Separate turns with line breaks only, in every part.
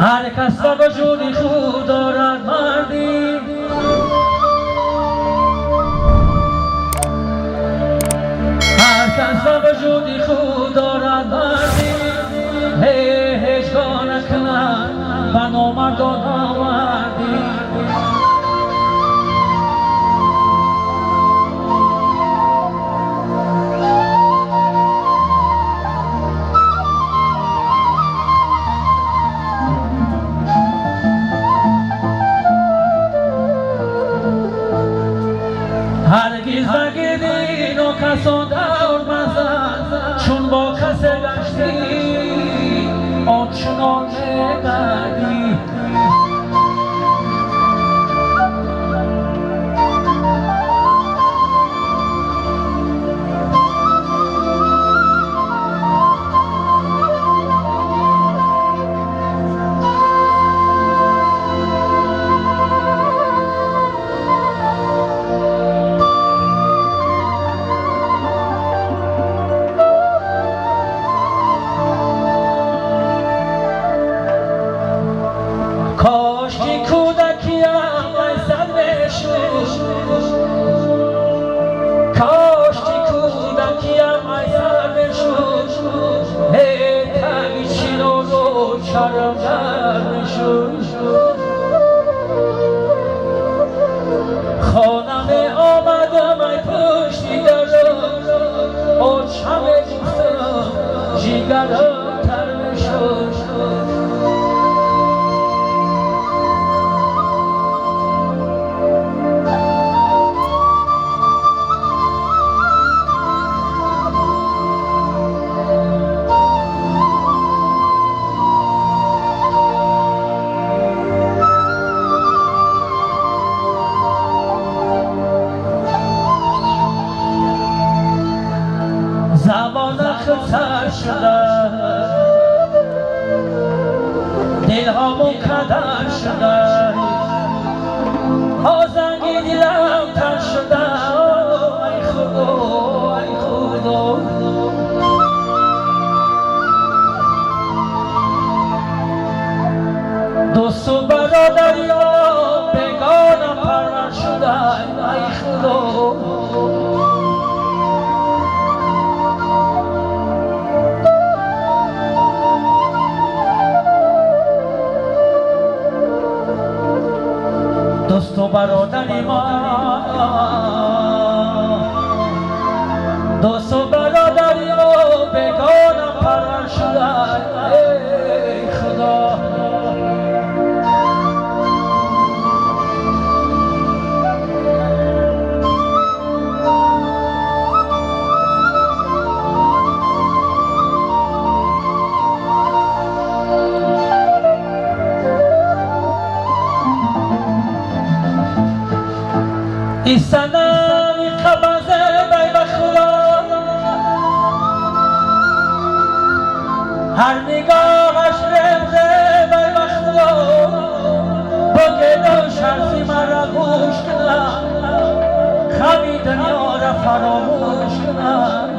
هر کس با وجودی خود دارد مردی، هر کس با وجودی خود دارد مردی، هیچگاه نکند و نامردان آوردی. هرگز نگیری نو کسان دور مزد، چون با کس گشتی آنچنان نگردی. کاش که کودکیم میسر بشد، کاش که کودکیم میسر بشد، تگی چیرو رو چرم در بشد. خانم آمدم ای پشتی درم، آچم گفتم جیگرم تر بشد. زمان خطر شده، دلها مکدر شده، آزنگ دلم تر شده. ای خدا ای خدا، دوست و برادری بگانم پرور شده. ای خدا دوست و برادری ما، دوست و برادری ما بگانم پرور شده. ای خدا ای سنمی خبازه بی بخدا، هر نگاهش رمزه بی بخدا، با گدا شرفی مرا گوش کنم، خمی دنیا را فراموش کنم.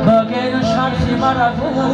با گدا شرفی مرا گوش